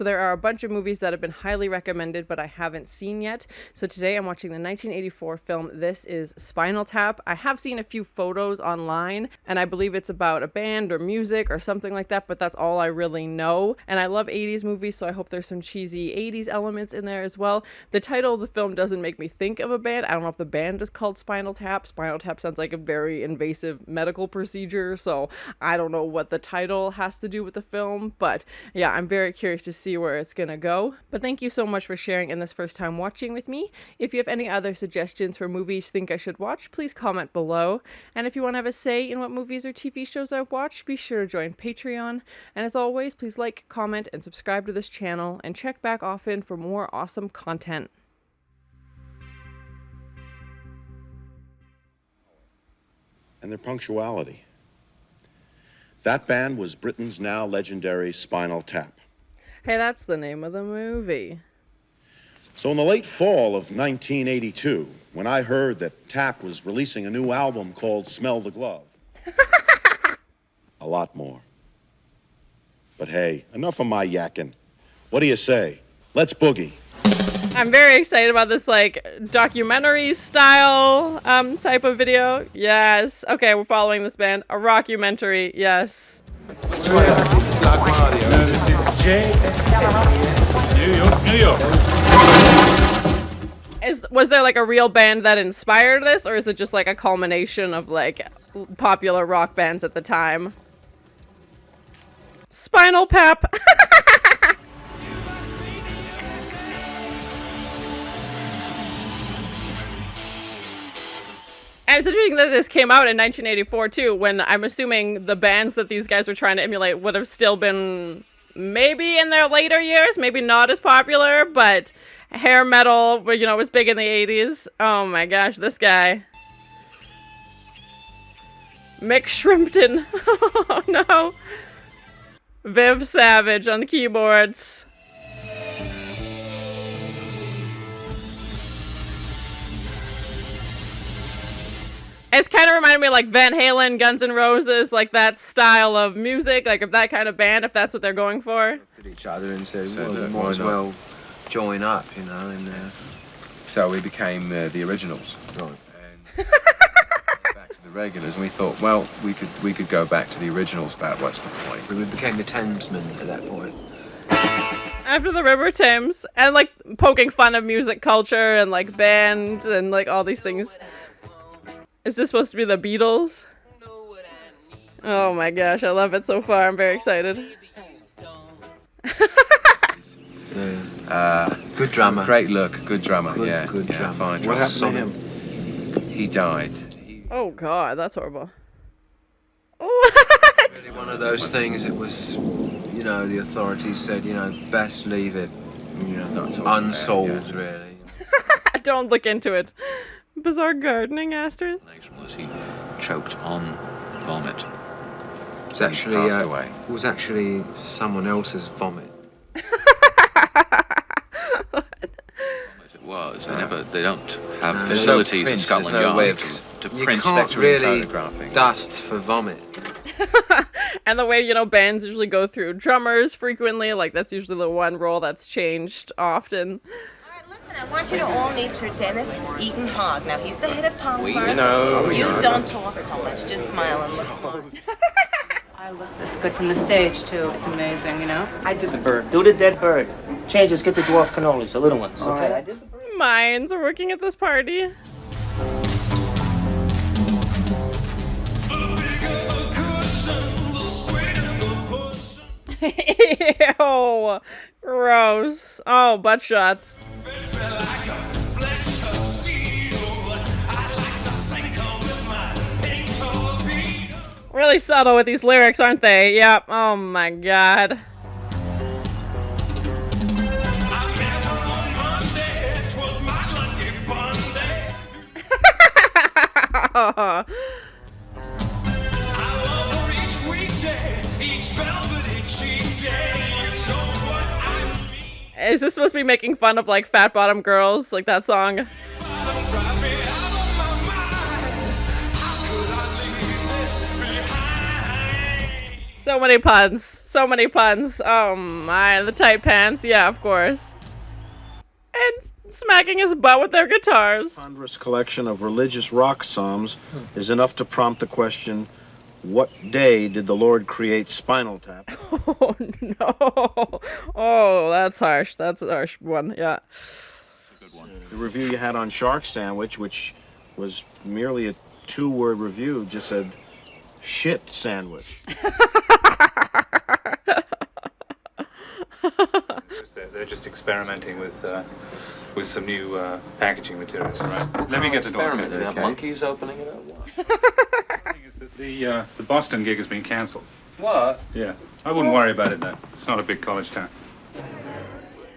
So there are a bunch of movies that have been highly recommended, but I haven't seen yet. So today I'm watching the 1984 film, This Is Spinal Tap. I have seen a few photos online, and I believe it's about a band or music or something like that, but that's all I really know. And I love 80s movies, so I hope there's some cheesy 80s elements in there as well. The title of the film doesn't make me think of a band. I don't know if the band is called Spinal Tap. Spinal Tap sounds like a very invasive medical procedure, so I don't know what the title has to do with the film, but yeah, I'm very curious to see where it's gonna go. But thank you so much for sharing in this first time watching with me. If you have any other suggestions for movies you think I should watch, please comment below. And if you want to have a say in what movies or TV shows I watch, be sure to join Patreon. And as always, please like, comment, and subscribe to this channel, and check back often for more awesome content. And their punctuality. That band was Britain's now legendary Spinal Tap. Hey, that's the name of the movie. So in the late fall of 1982, when I heard that Tap was releasing a new album called Smell the Glove, a lot more. But hey, enough of my yakking. What do you say? Let's boogie. I'm very excited about this, like, documentary style type of video. Yes. Okay, we're following this band. A rockumentary. Yes. New York. Was there like a real band that inspired this, or is it just like a culmination of like popular rock bands at the time? Spinal Tap. And it's interesting that this came out in 1984 too, when I'm assuming the bands that these guys were trying to emulate would have still been maybe in their later years, maybe not as popular, but hair metal, you know, was big in the 80s. Oh my gosh, this guy. Mick Shrimpton. Oh no. Viv Savage on the keyboards. It's kind of reminded me of like Van Halen, Guns N' Roses, like that style of music, like of that kind of band, if that's what they're going for. Looked at each other and said, well, we might as well join up, you know, and so we became the originals. right. And back to the regulars, and we thought, well, we could go back to the originals, but what's the point? We became the Thamesmen at that point. After the River Thames, and like poking fun of music culture and like bands and like all these things. Is this supposed to be the Beatles? Oh my gosh, I love it so far. I'm very excited. Good drummer. Great look, good drummer. Good yeah, drummer. fine. What happened to him? He died. Oh god, that's horrible. What? Really one of those things. It was, you know, the authorities said, you know, best leave it, you know, unsolved, really. Don't look into it. Bizarre gardening asterisk. Was he choked on vomit? It was actually passed away. It was actually someone else's vomit. It was. They don't have No, facilities in there's Scotland no way Yard of to You print. can't spectrum really photographing. dust for vomit. And the way, you know, bands usually go through drummers frequently, like that's usually the one role that's changed often. Listen, I want you to all meet Sir Dennis Eaton Hogg. Now, he's the head of Palm We Bars. know. You don't talk so much. Just smile and look smart. I look this good from the stage, too. It's amazing, you know? I did the bird. Do the dead bird. Changes, get the dwarf cannolis, the little ones, okay? I did the bird. Mines are working at this party. Ew. Gross. Oh, butt shots. Really subtle with these lyrics, aren't they? Yep. Oh my god. Is this supposed to be making fun of like fat bottom girls, like that song? So many puns. So many puns. Oh my, the tight pants. Yeah, of course. And smacking his butt with their guitars. Ponderous collection of religious rock psalms is enough to prompt the question, what day did the Lord create Spinal Tap? Oh no. Oh, that's harsh. That's a harsh one. Yeah. The review you had on Shark Sandwich, which was merely a 2-word review, just said, shit sandwich. They're just experimenting with some new packaging materials, right? Let me get the door. Experiment. They have monkeys opening it up. The Boston gig has been cancelled. What? Yeah, I wouldn't worry about it though. It's not a big college town.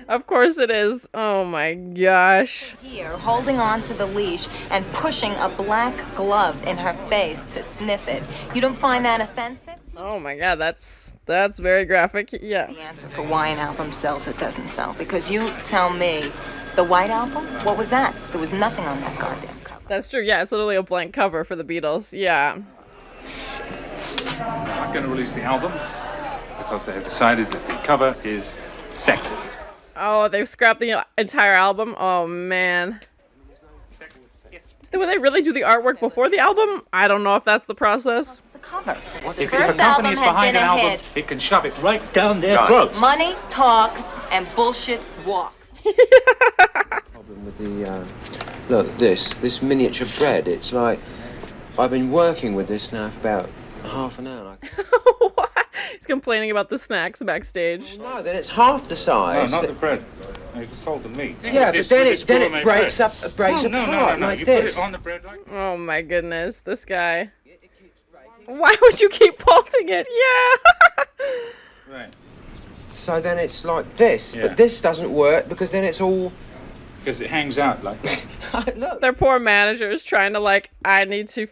Of course it is. Oh my gosh. Here, holding on to the leash and pushing a black glove in her face to sniff it. You don't find that offensive? Oh my god, that's very graphic. Yeah. The answer for why an album sells or doesn't sell. Because you tell me, the White Album? What was that? There was nothing on that goddamn cover. That's true. Yeah, it's literally a blank cover for the Beatles. Yeah. They're not going to release the album because they have decided that the cover is sexist. Oh, they've scrapped the entire album? Oh, man. Would they really do the artwork before the album? I don't know if that's the process. The cover. If your company is behind an album, it can shove it right down their throats. Money talks and bullshit walks. Problem with the look, this miniature bread. It's like I've been working with this now for about half an hour. What? He's complaining about the snacks backstage. No, then it's half the size. No, not the bread. You sold the meat. Yeah, but then it breaks apart like this. Put it on the bread like. Oh my goodness, this guy. Why would you keep faulting it? Yeah. Right. So then it's like this, Yeah. but this doesn't work because then it's all. Because it hangs out like that. Look. Their poor managers trying to I need to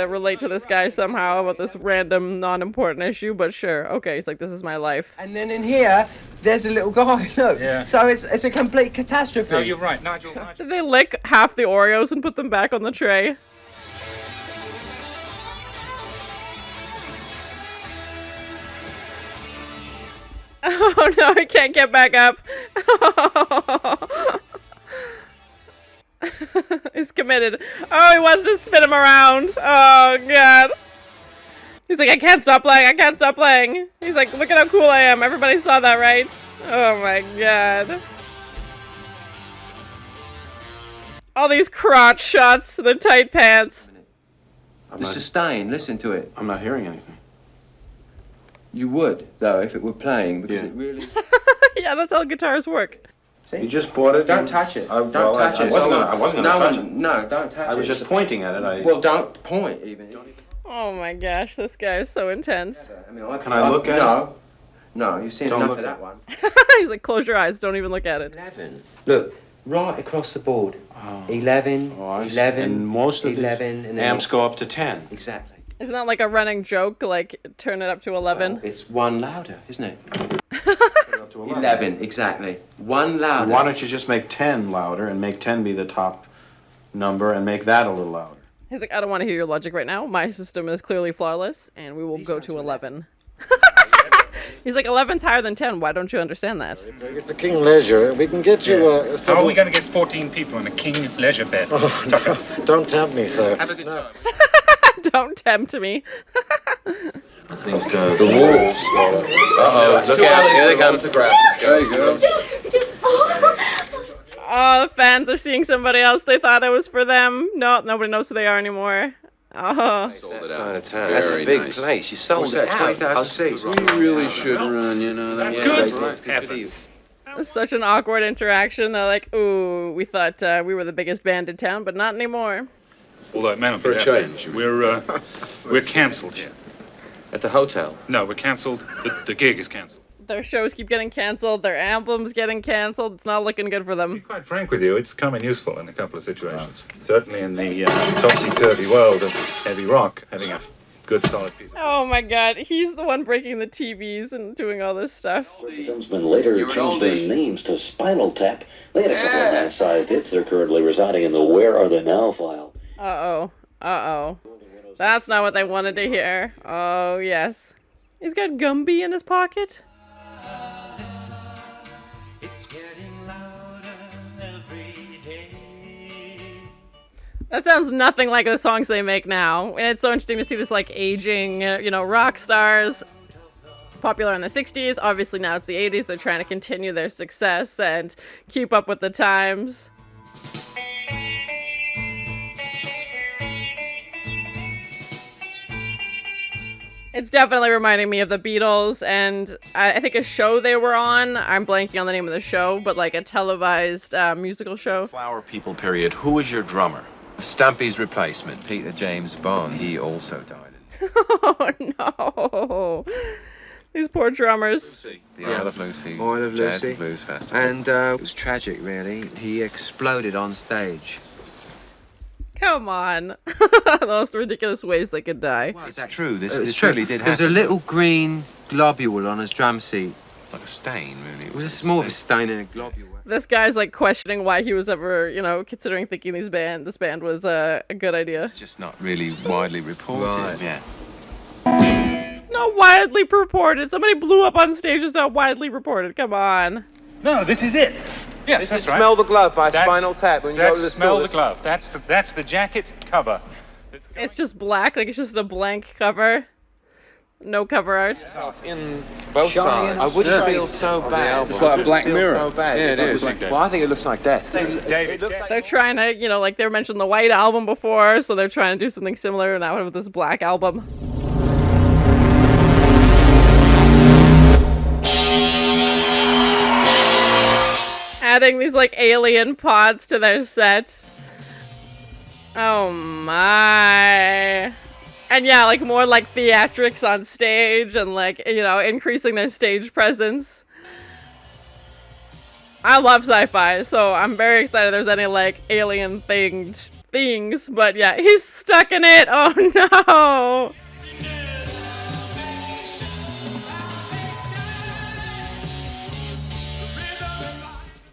relate to this guy somehow about this random non-important issue, but sure, okay, he's like, this is my life. And then in here, there's a little guy, look. Yeah. So it's a complete catastrophe. No, you're right, Nigel. Did they lick half the Oreos and put them back on the tray? Oh no, I can't get back up. He's committed. Oh, he wants to spin him around. Oh god. He's like, I can't stop playing, I can't stop playing. He's like, look at how cool I am. Everybody saw that, right? Oh my god. All these crotch shots, the tight pants. The sustain, listen to it. I'm not hearing anything. You would, though, if it were playing, because it really... Yeah, that's how guitars work. You just bought it? Don't touch it. Don't well, touch it. I wasn't going to touch it. No, don't touch it. I was just pointing at it. Well, don't point, even. Oh my gosh, this guy is so intense. I mean, Can I look at it? No, you've seen Don't enough look of at that one. He's like, close your eyes, don't even look at it. 11. Look, right across the board. 11, I see. 11, And most of 11, the and then amps go up to 10. Exactly. Isn't that like a running joke, like turn it up to 11? Well, it's one louder, isn't it? Up to 11, exactly. One louder. Why don't you just make 10 louder and make 10 be the top number and make that a little louder? He's like, I don't want to hear your logic right now. My system is clearly flawless, and we will go to 11. He's like, 11's higher than 10. Why don't you understand that? It's a king leisure. We can get you How are we going to get 14 people in a king leisure bed? Oh, no. Don't tempt me, sir. Have a good time. Don't tempt me. I think so. The wolves. Uh-oh, look out. Here they come to grab. There you go. Oh, the fans are seeing somebody else. They thought it was for them. No, nobody knows who they are anymore. Oh. That side of town. That's a big place. You sold it out. 20,000 seats. We really should run, you know. That's good. It's such an awkward interaction. They're like, ooh, we thought we were the biggest band in town, but not anymore. Although, man, For a change. We're cancelled here. At the hotel? No, we're cancelled. The gig is cancelled. Their shows keep getting canceled. Their albums getting canceled. It's not looking good for To be them. quite frank with you, it's come in useful in a couple of situations. Certainly in the topsy-turvy world of heavy rock, having a good solid piece of... Oh my god, he's the one breaking the TVs and doing all this stuff. Gentlemen later changed their names to Spinal Tap. They had a couple of nice-sized hits. They're currently residing in the Where Are They Now file. Uh-oh. Uh-oh. That's not what they wanted to hear. Oh, yes. He's got Gumby in his pocket. That sounds nothing like the songs they make now. And it's so interesting to see this, like, aging, rock stars. Popular in the 60s. Obviously now it's the 80s. They're trying to continue their success and keep up with the times. It's definitely reminding me of the Beatles, and I think a show they were on, I'm blanking on the name of the show, but like a televised musical show. Flower People period. Who was your drummer? Stumpy's replacement, Peter James Bond. He also died. Oh no. These poor drummers. The Isle of Lucy. Isle of Jazz Lucy. and Blues Festival. And it was tragic, really. He exploded on stage. Come on. Those ridiculous ways they could die. Well, it's true. This true. really did happen. There's a little green globule on his drum seat. It's like a stain, really. It was more of a stain than a globule. This guy's like questioning why he was ever, considering thinking this band was a good idea. It's just not really widely reported. Right. Yeah. It's not widely reported. Somebody blew up on stage. It's not widely reported. Come on. No, this is it. Yes, This that's is right. Smell the Glove by That's- Spinal Tap. When you go to the Smell the stores. Glove. That's the jacket cover. It's just black, like it's just a blank cover. No cover art. In both sides. I wouldn't feel so bad. It's like a black mirror. So bad. Yeah, it is. Well, I think it looks like death. David, They're trying to, like they mentioned the White Album before, so they're trying to do something similar now with this Black Album. Adding these like alien pods to their set. Oh my. And yeah, like more like theatrics on stage and like, increasing their stage presence. I love sci-fi, so I'm very excited there's any like alien themed things, but yeah, he's stuck in it. Oh no.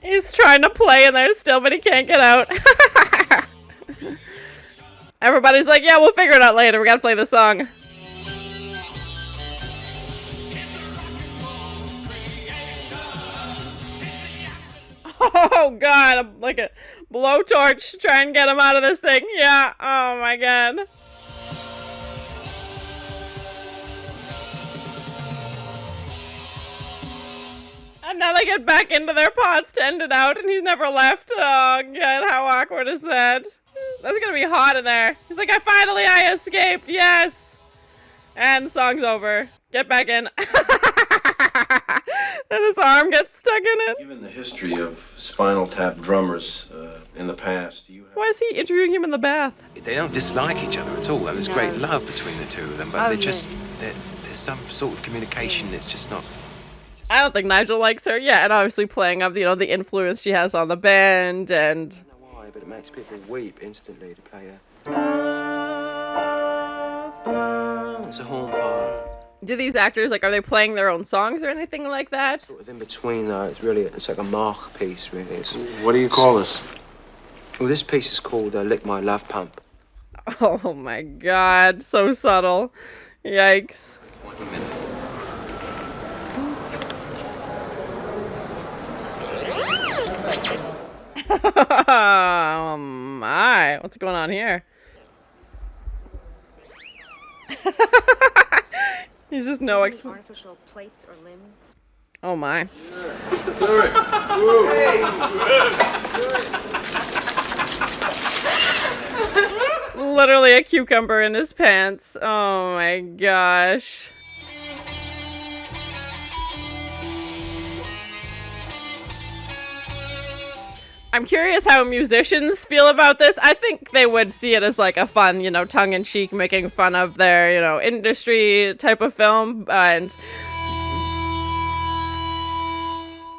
He's trying to play in there still, but he can't get out. Everybody's like, yeah, we'll figure it out later. We gotta play the song. Oh god, I'm like a blowtorch to try and get him out of this thing. Yeah, oh my god. And now they get back into their pods to end it out, and he's never left. Oh god, how awkward is that? That's gonna be hot in there. He's like, I escaped, yes! And the song's over. Get back in. And his arm gets stuck in it. Given the history of Spinal Tap drummers in the past, Why is he interviewing him in the bath? They don't dislike each other at all, and there's great love between the two of them, but there's some sort of communication that's just not... I don't think Nigel likes her. Yeah, and obviously playing up, the influence she has on the band, and... I don't know why, but it makes people weep instantly to play a... It's a horn part. Do these actors, are they playing their own songs or anything like that? Sort of in between, though. It's like a Mach piece, really. What do you call this? Well, this piece is called Lick My Love Pump. Oh my god, so subtle. Yikes. 1 minute. Oh my, what's going on here? He's just no artificial plates or limbs. Oh my. Literally a cucumber in his pants. Oh my gosh. I'm curious how musicians feel about this. I think they would see it as like a fun, tongue-in-cheek, making fun of their, industry type of film. And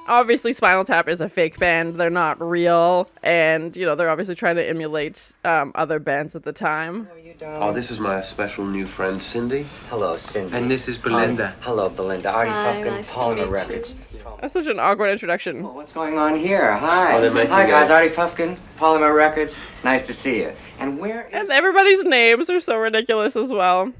obviously Spinal Tap is a fake band. They're not real. And, you know, they're obviously trying to emulate other bands at the time. Oh, this is my special new friend, Cindy. Hello, Cindy. And this is Belinda. Hello, Belinda. Artie Hi, Fufkin, nice to Polymer meet you. Records. That's such an awkward introduction. What's going on here? Hi. Oh, they're making Hi, guys. a- Artie Fufkin, Polymer Records. Nice to see you. And where is... And everybody's names are so ridiculous as well.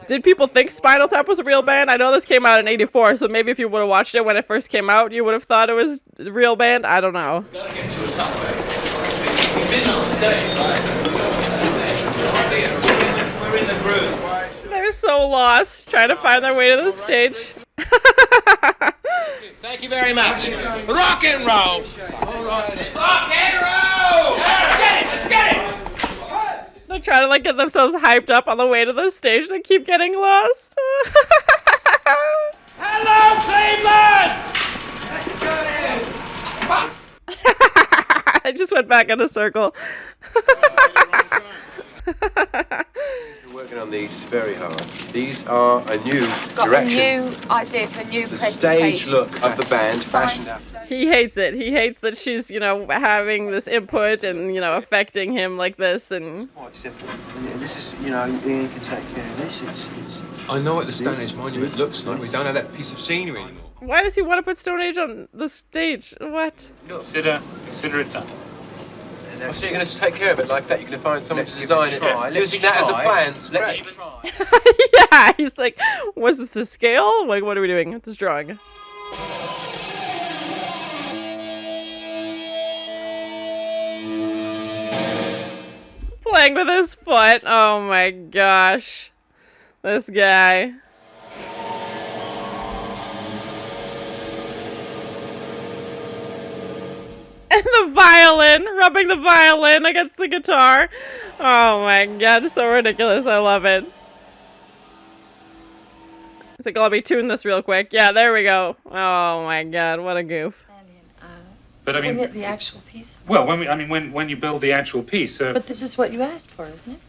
Did people think Spinal Tap was a real band? I know this came out in '84, so maybe if you would have watched it when it first came out, you would have thought it was a real band. I don't know. They're so lost, trying to find their way to the stage. Thank you very much. Rock and roll. Rock and roll. Let's get it. They're trying to like get themselves hyped up on the way to the stage. They keep getting lost. Hello, Cleveland. I just went back in a circle. We're working on these very hard. These are a new direction. New idea for new The presentation. stage look of the band, fashioned after. He hates it. He hates that she's, you know, having this input and, you know, affecting him like this. And Quite simple. And this is, you know, Ian can take care of this. It's I know what the Stone Age monument looks like. We don't have that piece of scenery anymore. why does he want to put Stone Age on the stage? What? Consider it done. So you're going to take care of it like that? You're going to find someone to design it, try. using that as a plan? Let's Great. Yeah, he's like, was this to scale? Like, what are we doing with this drawing? Playing with his foot. Oh my gosh. This guy. And the violin, rubbing the violin against the guitar. Oh my god, so ridiculous. I love it. It's like, let me tune this real quick. Yeah, there we go. Oh my god, what a goof. But I mean, the actual piece. well, when you build the actual piece, But this is what you asked for, isn't it?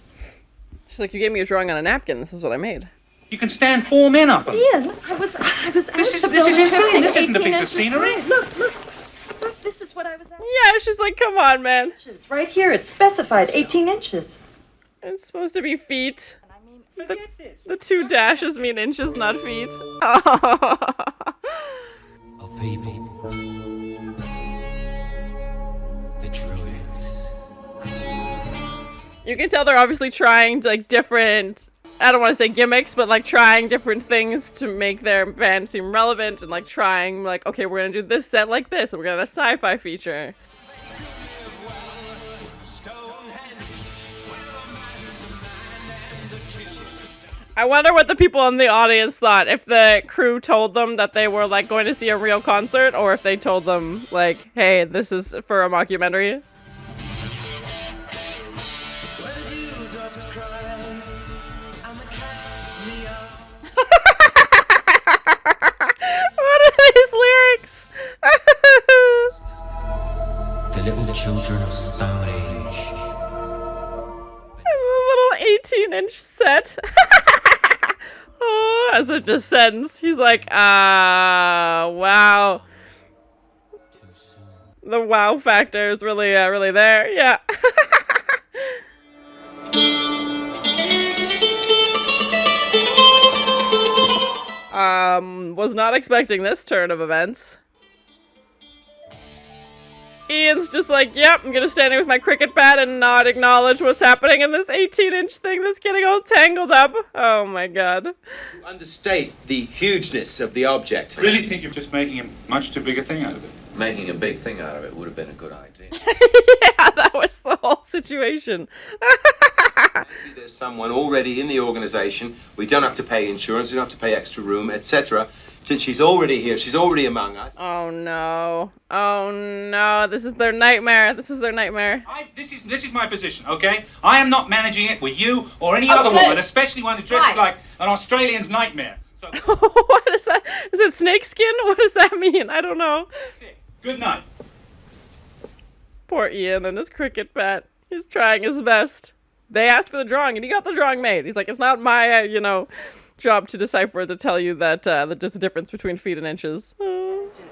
She's like, you gave me a drawing on a napkin. This is what I made. you can stand 4 men up. Ian, look, I was This asked is to this build is a insane. triptych This isn't a 18 piece of inches scenery. wide. Look, this is what I was asked. Yeah, she's like, come on, man. Right here, it's specified 18 inches. It's supposed to be feet. The 2 dashes mean inches, not feet. Of people. The druids. You can tell they're obviously trying like different, I don't want to say gimmicks, but like trying different things to make their band seem relevant and like trying like, okay, we're gonna do this set like this and we're gonna have a sci-fi feature. I wonder what the people in the audience thought, if the crew told them that they were like going to see a real concert, or if they told them like, hey, this is for a mockumentary. What are these lyrics? The little children of Stone Age. And a little 18-inch set. Oh, as it descends, he's like, wow. The wow factor is really, really there. Yeah. Was not expecting this turn of events. Ian's just like, yep, I'm gonna stand here with my cricket bat and not acknowledge what's happening in this 18-inch thing that's getting all tangled up. Oh my god. Understate the hugeness of the object. I really think you're just making a much too big a thing out of it. Making a big thing out of it would have been a good idea. Yeah, that was the whole situation. There's someone already in the organization. We don't have to pay insurance, we don't have to pay extra room, etc. Since she's already here, she's already among us. Oh no. Oh no. This is their nightmare. This is their nightmare. This is my position, okay? I am not managing it with you or any other woman, especially one who dresses like an Australian's nightmare. So What is that? Is it snakeskin? What does that mean? I don't know. good night. Poor Ian and his cricket bat. He's trying his best. They asked for the drawing and he got the drawing made. He's like, it's not my, job to decipher to tell you that there's a difference between feet and inches.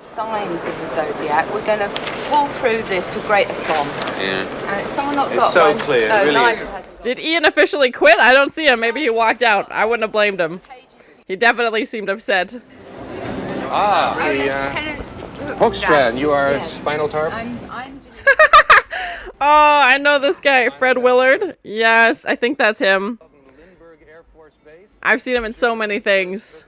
Signs of the zodiac. We're going to pull through this with great aplomb. Yeah. And it's someone not It's got so one. clear, No, it really Nigel is. hasn't got Did Ian officially quit? I don't see him. Maybe he walked out. I wouldn't have blamed him. He definitely seemed upset. Hookstrand, you are Spinal Tap? I'm Oh, I know this guy, Fred Willard. Yes, I think that's him. I've seen him in so many things.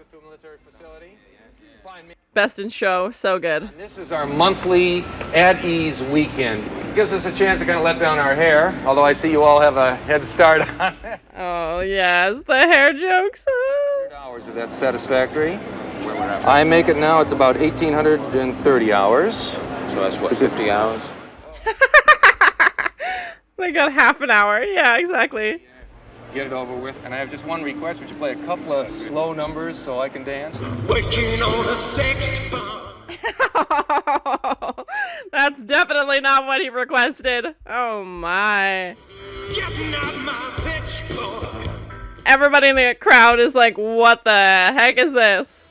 Best in Show, so good. This is our monthly At Ease weekend. Gives us a chance to kind of let down our hair, although I see you all have a head start on it. Oh, yes, the hair jokes. Hours if that's satisfactory. I make it now, it's about 1,830 hours. So that's what, 50 hours? They got half an hour. Yeah, exactly. Get it over with. And I have just one request. Would you play a couple of slow numbers so I can dance? Working on a sex bomb. That's definitely not what he requested. Oh my. Getting out my pitchfork. Everybody in the crowd is like, what the heck is this?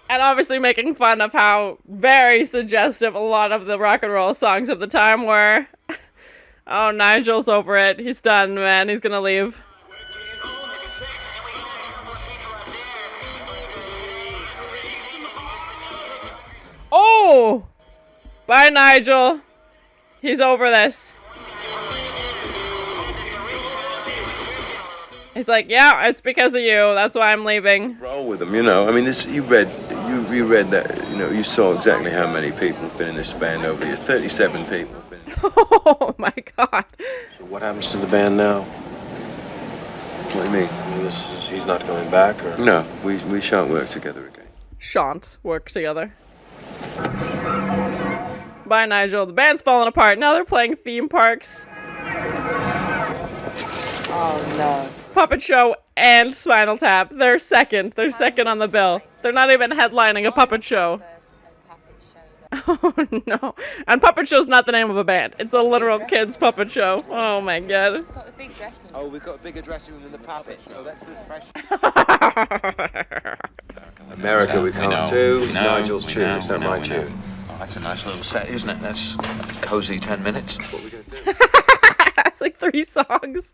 And obviously making fun of how very suggestive a lot of the rock and roll songs of the time were. Oh, Nigel's over it. He's done, man. He's gonna leave. Oh! Bye, Nigel. He's over this. He's like, yeah, it's because of you. That's why I'm leaving. Roll with them, you know. I mean, this you read that, you know, you saw exactly how many people have been in this band over the years. 37 people have been. Oh my God. So what happens to the band now? What do you mean? He's not going back, or? No, we shan't work together again. Shan't work together. Bye, Nigel. The band's falling apart. Now they're playing theme parks. Oh no. Puppet Show and Spinal Tap. They're second. They're second on the bill. They're not even headlining a puppet show. Oh no. And Puppet Show's not the name of a band. It's a literal kids puppet show. Oh my God. Oh, we've got a bigger dressing room than the puppets, so that's refreshing. America we can't do. It's Nigel's tune, it's not my tune. Oh, that's a nice little set, isn't it? That's cozy 10 minutes. What are we going to do? It's like 3 songs.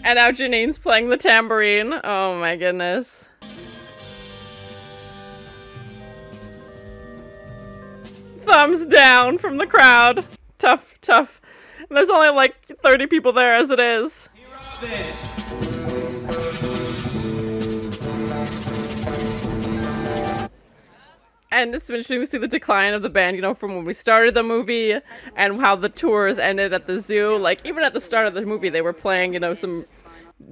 And now Jeanine's playing the tambourine. Oh my goodness. Thumbs down from the crowd. Tough, tough. And there's only like 30 people there as it is. And it's been interesting to see the decline of the band, you know, from when we started the movie and how the tours ended at the zoo. Like, even at the start of the movie, they were playing, you know, some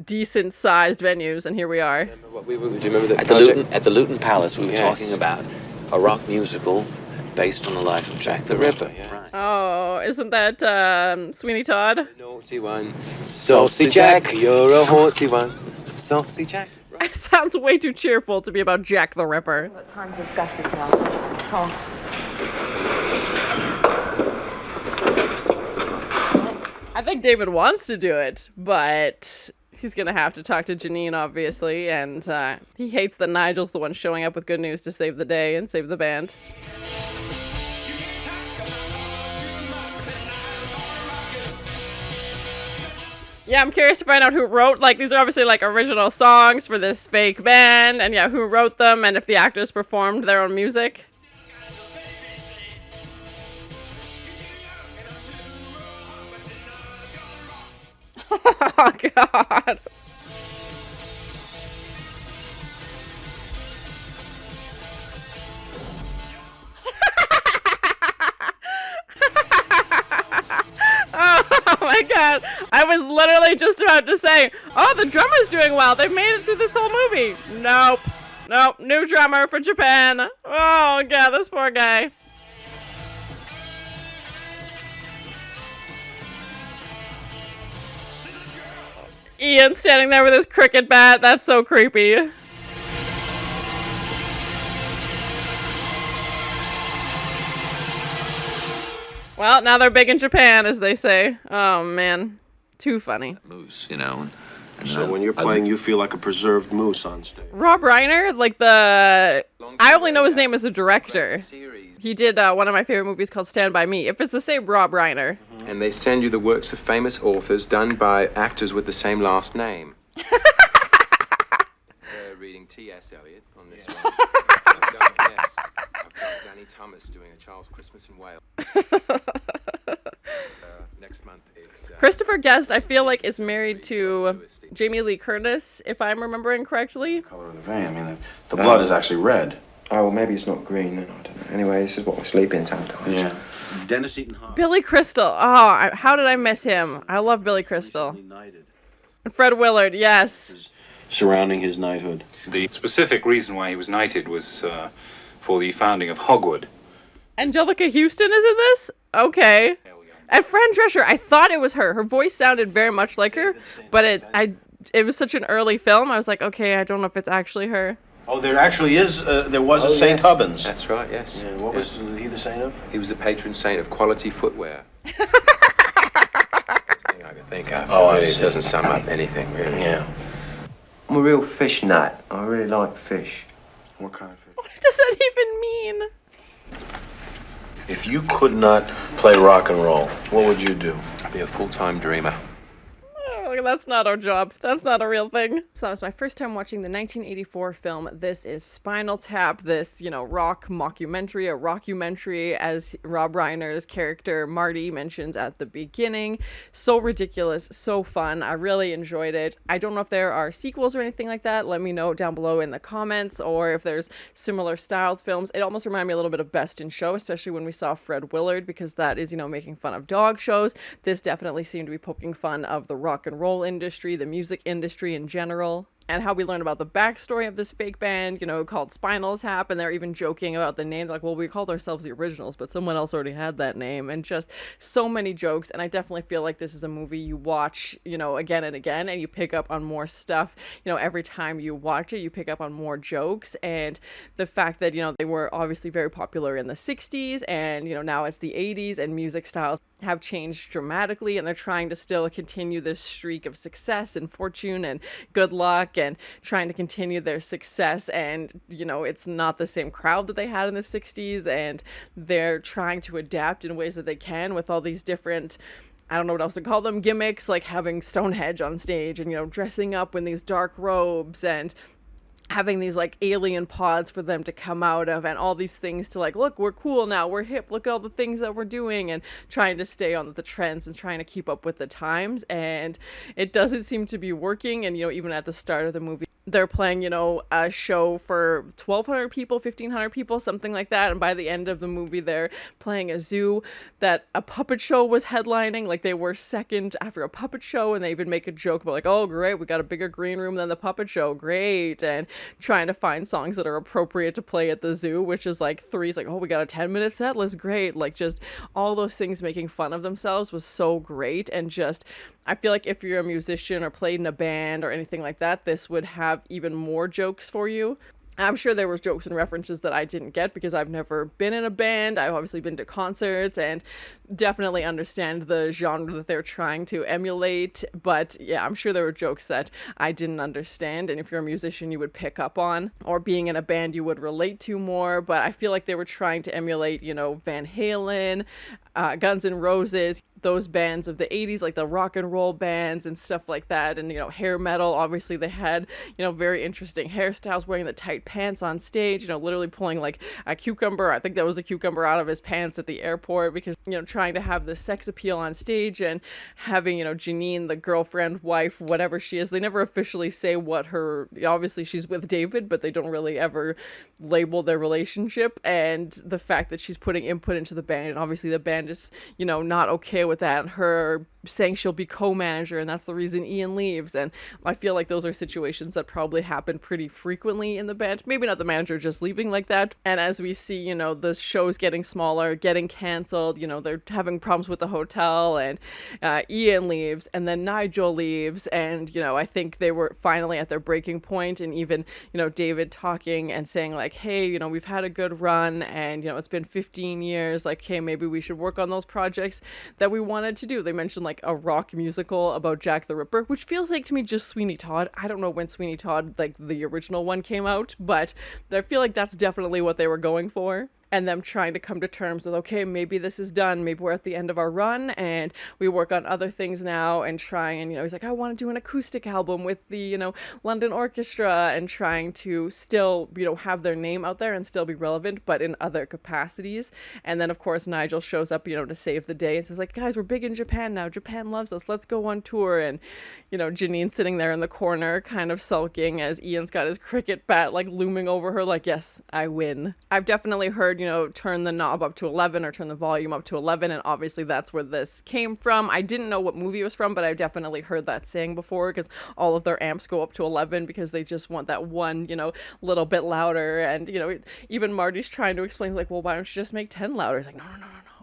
decent-sized venues, and here we are. Do you remember that At the Luton Palace, we were Yes. talking about a rock musical based on the life of Jack the Ripper. Right. Oh, isn't that Sweeney Todd? Naughty one. Saucy Jack, you're a haughty one. Saucy Jack. It sounds way too cheerful to be about Jack the Ripper. Got time to discuss this now. Come on. I think David wants to do it, but he's gonna have to talk to Jeanine, obviously, and he hates that Nigel's the one showing up with good news to save the day and save the band. Yeah, I'm curious to find out who wrote, like, these are obviously, like, original songs for this fake band, and yeah, who wrote them, and if the actors performed their own music. Oh, God. Oh my God. I was literally just about to say, oh, the drummer's doing well. They've made it through this whole movie. Nope. Nope. New drummer for Japan. Oh, yeah, this poor guy. Ian standing there with his cricket bat. That's so creepy. Well, now they're big in Japan, as they say. Oh, man. Too funny. Moose, you know. And So when you're playing, you feel like a preserved moose on stage. Rob Reiner, like I only know his name as a director. He did one of my favorite movies called Stand By Me. If it's the same Rob Reiner. And they send you the works of famous authors done by actors with the same last name. Reading T.S. Eliot on this one. I've got Danny Thomas doing A Child's Christmas in Wales. Next month is... Christopher Guest, I feel like, is married to Jamie Lee Curtis, if I'm remembering correctly. Color of the vein. I mean, the blood is actually red. Oh, well, maybe it's not green. I don't know. Anyway, this is what we sleep in sometimes. Yeah. Dennis Eaton Hahn. Billy Crystal. Oh, how did I miss him? I love Billy Crystal. And Fred Willard, yes. Surrounding his knighthood. The specific reason why he was knighted was for the founding of Hogwood. Angelica Houston is in this? Okay. And Fran Drescher, I thought it was her. Her voice sounded very much like her, but it was such an early film. I was like, okay, I don't know if it's actually her. Oh, there actually is, there was a St. Yes. Hubbins. That's right, yes. Yeah, what was he the saint of? He was the patron saint of quality footwear. Best thing I can think of. Oh, I really see. doesn't sum up anything, really. Yeah. I'm a real fish nut. I really like fish. What kind of fish? What does that even mean? If you could not play rock and roll, what would you do? I'd be a full-time dreamer. Oh, that's not our job. That's not a real thing. So that was my first time watching the 1984 film This Is Spinal Tap, this, rock mockumentary, a rockumentary, as Rob Reiner's character Marty mentions at the beginning. So ridiculous, so fun. I really enjoyed it. I don't know if there are sequels or anything like that. Let me know down below in the comments, or if there's similar styled films. It almost reminded me a little bit of Best in Show, especially when we saw Fred Willard, because that is, making fun of dog shows. This definitely seemed to be poking fun of the rock and roll industry, the music industry in general, and how we learn about the backstory of this fake band, called Spinal Tap, and they're even joking about the name, like, well, we called ourselves the Originals, but someone else already had that name, and just so many jokes. And I definitely feel like this is a movie you watch, again and again, and you pick up on more stuff, every time you watch it, you pick up on more jokes. And the fact that, they were obviously very popular in the 60s, and, now it's the 80s, and music styles have changed dramatically, and they're trying to still continue this streak of success and fortune and good luck, and trying to continue their success. And it's not the same crowd that they had in the 60s, and they're trying to adapt in ways that they can with all these different, I don't know what else to call them, gimmicks, like having Stonehenge on stage and dressing up in these dark robes, and having these like alien pods for them to come out of, and all these things to like, look, we're cool now, we're hip, look at all the things that we're doing, and trying to stay on the trends and trying to keep up with the times. And it doesn't seem to be working. And even at the start of the movie, they're playing, a show for 1,200 people, 1,500 people, something like that. And by the end of the movie, they're playing a zoo that a puppet show was headlining. Like, they were second after a puppet show, and they even make a joke about like, oh, great, we got a bigger green room than the puppet show, great. And trying to find songs that are appropriate to play at the zoo, which is like Three's like, oh, we got a 10-minute set list, great. Like, just all those things making fun of themselves was so great. And just, I feel like if you're a musician or played in a band or anything like that, this would have even more jokes for you. I'm sure there were jokes and references that I didn't get because I've never been in a band. I've obviously been to concerts and definitely understand the genre that they're trying to emulate. But yeah, I'm sure there were jokes that I didn't understand. And if you're a musician, you would pick up on, or being in a band, you would relate to more. But I feel like they were trying to emulate, Van Halen, Guns N' Roses, those bands of the 80s, like the rock and roll bands and stuff like that. And, hair metal, obviously they had, very interesting hairstyles, wearing the tight pants on stage, literally pulling like a cucumber. I think that was a cucumber out of his pants at the airport because, trying to have the sex appeal on stage, and having, Jeanine, the girlfriend, wife, whatever she is. They never officially say what her, obviously she's with David, but they don't really ever label their relationship. And the fact that she's putting input into the band, and obviously the band is, not okay with that, and her saying she'll be co-manager, and that's the reason Ian leaves. And I feel like those are situations that probably happen pretty frequently in the band. Maybe not the manager just leaving like that. And as we see, the show's getting smaller, getting canceled, they're having problems with the hotel, and Ian leaves, and then Nigel leaves, and I think they were finally at their breaking point. And even David talking and saying like, hey, we've had a good run, and it's been 15 years, like, hey, maybe we should work work on those projects that we wanted to do. They mentioned like a rock musical about Jack the Ripper, which feels like to me just Sweeney Todd. I don't know when Sweeney Todd, like the original one, came out, but I feel like that's definitely what they were going for. And them trying to come to terms with, okay, maybe this is done. Maybe we're at the end of our run and we work on other things now and try and, he's like, I want to do an acoustic album with the, London Orchestra, and trying to still, have their name out there and still be relevant, but in other capacities. And then, of course, Nigel shows up, to save the day and says, like, guys, we're big in Japan now. Japan loves us. Let's go on tour. And, Jeanine sitting there in the corner kind of sulking as Ian's got his cricket bat, like, looming over her, like, yes, I win. I've definitely heard, turn the knob up to 11 or turn the volume up to 11, and obviously that's where this came from. I didn't know what movie it was from, but I definitely heard that saying before, because all of their amps go up to 11 because they just want that one, little bit louder. And, even Marty's trying to explain, like, well, why don't you just make 10 louder? He's like, no.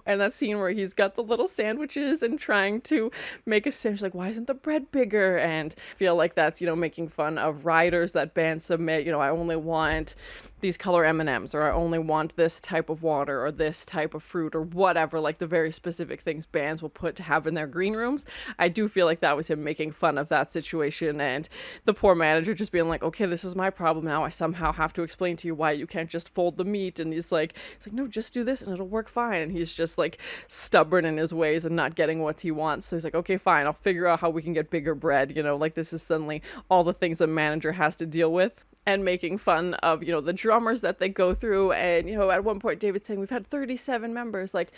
And that scene where he's got the little sandwiches and trying to make a sandwich, like, why isn't the bread bigger? And I feel like that's, making fun of writers that bands submit, I only want these color M&Ms, or I only want this type of water, or this type of fruit, or whatever, like the very specific things bands will put to have in their green rooms. I do feel like that was him making fun of that situation, and the poor manager just being like, okay, this is my problem now. I somehow have to explain to you why you can't just fold the meat. And he's like, no, just do this and it'll work fine. And he's just like stubborn in his ways and not getting what he wants. So he's like, okay, fine, I'll figure out how we can get bigger bread. Like, this is suddenly all the things a manager has to deal with. And making fun of, the drummers that they go through. And, at one point, David's saying, we've had 37 members, like,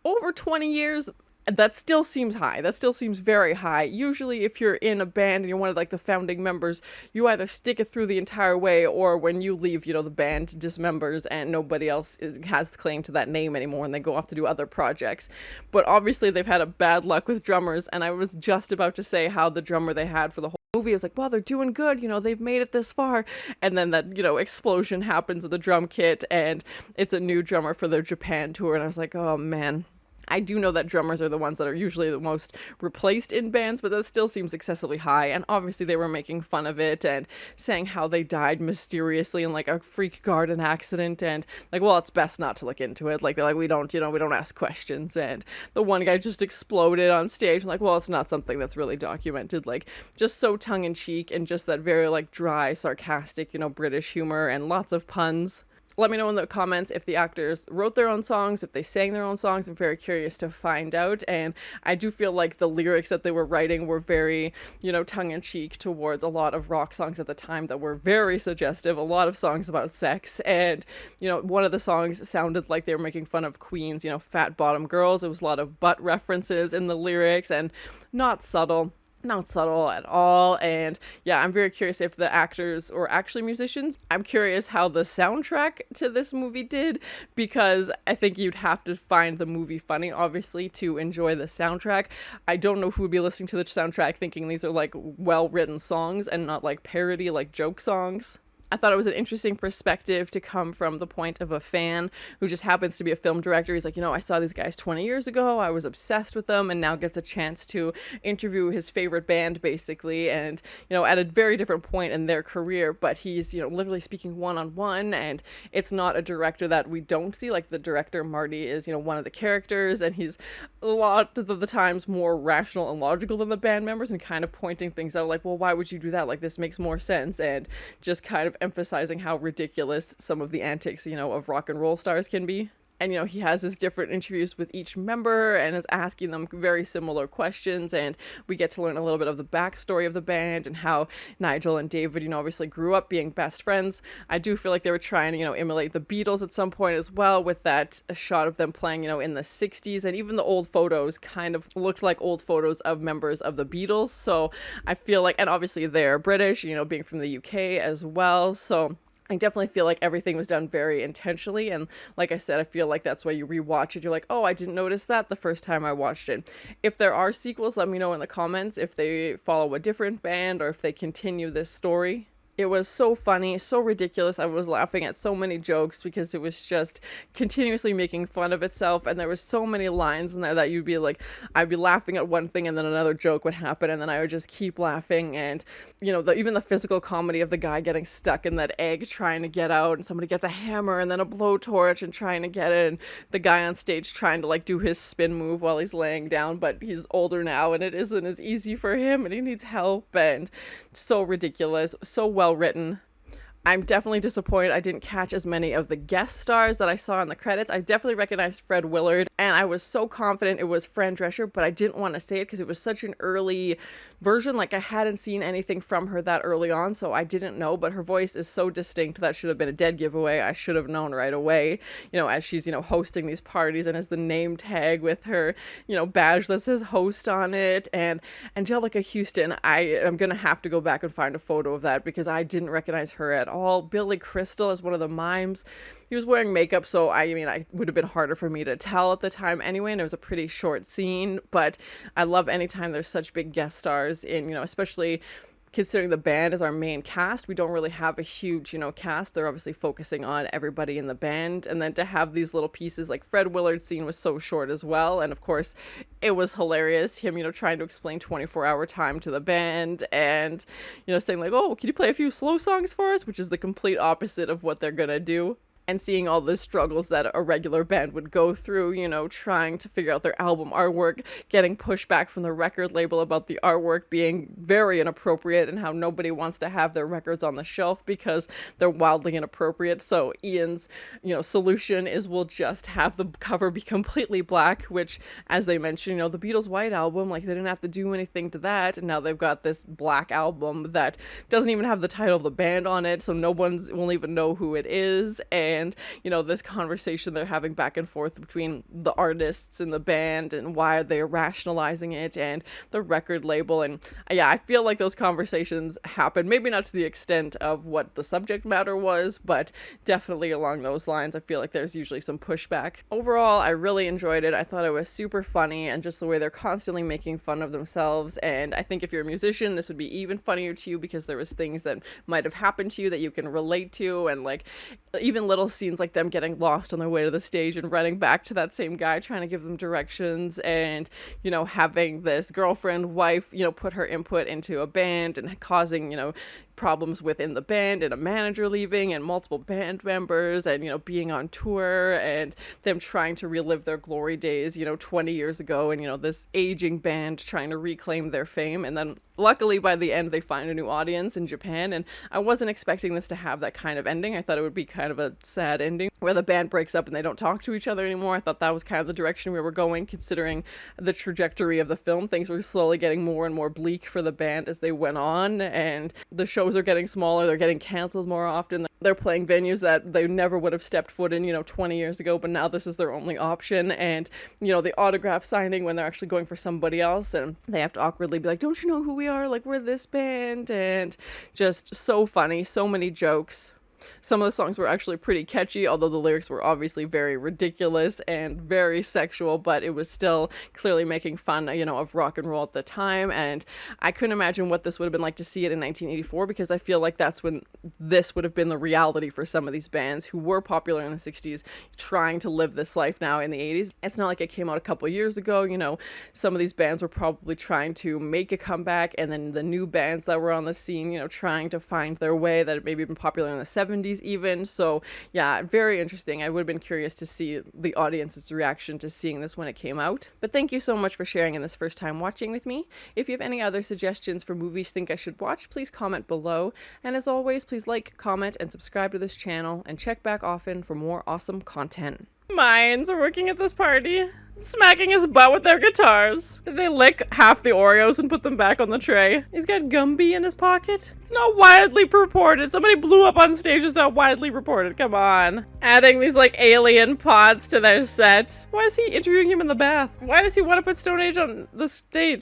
over 20 years. That still seems high. That still seems very high. Usually, if you're in a band and you're one of, like, the founding members, you either stick it through the entire way, or when you leave, the band dismembers and nobody else has claim to that name anymore, and they go off to do other projects. But obviously, they've had a bad luck with drummers, and I was just about to say how the drummer they had for the whole movie, I was like, well, they're doing good, they've made it this far. And then that, explosion happens of the drum kit, and it's a new drummer for their Japan tour. And I was like, oh man. I do know that drummers are the ones that are usually the most replaced in bands, but that still seems excessively high. And obviously they were making fun of it and saying how they died mysteriously in like a freak garden accident, and like, well, it's best not to look into it. Like, they're like, we don't ask questions. And the one guy just exploded on stage. I'm like, well, it's not something that's really documented. Like, just so tongue-in-cheek and just that very like dry, sarcastic, British humor and lots of puns. Let me know in the comments if the actors wrote their own songs, if they sang their own songs. I'm very curious to find out. And I do feel like the lyrics that they were writing were very, tongue-in-cheek towards a lot of rock songs at the time that were very suggestive. A lot of songs about sex. And, one of the songs sounded like they were making fun of Queen's, fat bottom girls. It was a lot of butt references in the lyrics, and not subtle at all. And yeah, I'm very curious if the actors or actually musicians. I'm curious how the soundtrack to this movie did, because I think you'd have to find the movie funny, obviously, to enjoy the soundtrack. I don't know who would be listening to the soundtrack thinking these are like well-written songs and not like parody, like joke songs. I thought it was an interesting perspective to come from the point of a fan who just happens to be a film director. He's like, I saw these guys 20 years ago. I was obsessed with them, and now gets a chance to interview his favorite band, basically, and, at a very different point in their career. But he's, literally speaking one-on-one, and it's not a director that we don't see. Like, the director, Marty, is, one of the characters, and he's a lot of the times more rational and logical than the band members, and kind of pointing things out, like, well, why would you do that? Like, this makes more sense, and just kind of emphasizing how ridiculous some of the antics, of rock and roll stars can be. And, he has his different interviews with each member and is asking them very similar questions. And we get to learn a little bit of the backstory of the band and how Nigel and David, obviously grew up being best friends. I do feel like they were trying to, emulate the Beatles at some point as well, with that shot of them playing, in the 60s. And even the old photos kind of looked like old photos of members of the Beatles. So I feel like, and obviously they're British, being from the UK as well. So I definitely feel like everything was done very intentionally, and like I said, I feel like that's why you rewatch it. You're like, oh, I didn't notice that the first time I watched it. If there are sequels, let me know in the comments if they follow a different band or if they continue this story. It was so funny, so ridiculous. I was laughing at so many jokes because it was just continuously making fun of itself, and there was so many lines in there that you'd be like, I'd be laughing at one thing and then another joke would happen, and then I would just keep laughing. And you know, even the physical comedy of the guy getting stuck in that egg trying to get out, and somebody gets a hammer and then a blowtorch and trying to get it, and the guy on stage trying to like do his spin move while he's laying down, but he's older now and it isn't as easy for him and he needs help. And so ridiculous, so well written. I'm definitely disappointed I didn't catch as many of the guest stars that I saw in the credits. I definitely recognized Fred Willard, and I was so confident it was Fran Drescher, but I didn't want to say it because it was such an early version. Like, I hadn't seen anything from her that early on, so I didn't know, but her voice is so distinct that should have been a dead giveaway. I should have known right away, you know, as she's, you know, hosting these parties and has the name tag with her, you know, badge that says host on it. And Angelica Houston, I am going to have to go back and find a photo of that because I didn't recognize her at all. Billy Crystal as one of the mimes. He was wearing makeup, so I mean, it would have been harder for me to tell at the time anyway, and it was a pretty short scene, but I love anytime there's such big guest stars in, you know, especially considering the band as our main cast. We don't really have a huge, you know, cast. They're obviously focusing on everybody in the band, and then to have these little pieces, like Fred Willard's scene was so short as well, and of course it was hilarious, him, you know, trying to explain 24-hour time to the band and, you know, saying like, oh, can you play a few slow songs for us, which is the complete opposite of what they're gonna do. And seeing all the struggles that a regular band would go through, you know, trying to figure out their album artwork, getting pushback from the record label about the artwork being very inappropriate and how nobody wants to have their records on the shelf because they're wildly inappropriate. So Ian's, you know, solution is we'll just have the cover be completely black, which, as they mentioned, you know, the Beatles' White Album, like, they didn't have to do anything to that, and now they've got this black album that doesn't even have the title of the band on it, so no one's will even know who it is. And, you know, this conversation they're having back and forth between the artists and the band and why they're rationalizing it and the record label. And yeah, I feel like those conversations happen, maybe not to the extent of what the subject matter was, but definitely along those lines. I feel like there's usually some pushback. Overall, I really enjoyed it. I thought it was super funny, and just the way they're constantly making fun of themselves. And I think if you're a musician, this would be even funnier to you because there was things that might have happened to you that you can relate to, and like even little scenes like them getting lost on their way to the stage and running back to that same guy trying to give them directions, and, you know, having this girlfriend, wife, you know, put her input into a band and causing, you know, problems within the band and a manager leaving and multiple band members and, you know, being on tour and them trying to relive their glory days, you know, 20 years ago, and, you know, this aging band trying to reclaim their fame. And then luckily by the end they find a new audience in Japan, and I wasn't expecting this to have that kind of ending. I thought it would be kind of a sad ending where the band breaks up and they don't talk to each other anymore. I thought that was kind of the direction we were going, considering the trajectory of the film. Things were slowly getting more and more bleak for the band as they went on, and the shows are getting smaller, they're getting canceled more often. They're playing venues that they never would have stepped foot in, you know, 20 years ago, but now this is their only option. And, you know, the autograph signing when they're actually going for somebody else, and they have to awkwardly be like, don't you know who we are? Like, we're this band. And just so funny, so many jokes. Some of the songs were actually pretty catchy, although the lyrics were obviously very ridiculous and very sexual, but it was still clearly making fun, you know, of rock and roll at the time. And I couldn't imagine what this would have been like to see it in 1984, because I feel like that's when this would have been the reality for some of these bands who were popular in the 60s, trying to live this life now in the 80s. It's not like it came out a couple years ago, you know, some of these bands were probably trying to make a comeback, and then the new bands that were on the scene, you know, trying to find their way that had maybe been popular in the 70s even. So yeah, very interesting. I would have been curious to see the audience's reaction to seeing this when it came out. But thank you so much for sharing in this first time watching with me. If you have any other suggestions for movies you think I should watch, please comment below. And as always, please like, comment, and subscribe to this channel, and check back often for more awesome content. Mines are working at this party, smacking his butt with their guitars. Did they lick half the Oreos and put them back on the tray? He's got Gumby in his pocket. It's not widely reported. Somebody blew up on stage. It's not widely reported. Come on. Adding these like alien pods to their set. Why is he interviewing him in the bath? Why does he want to put Stone Age on the stage?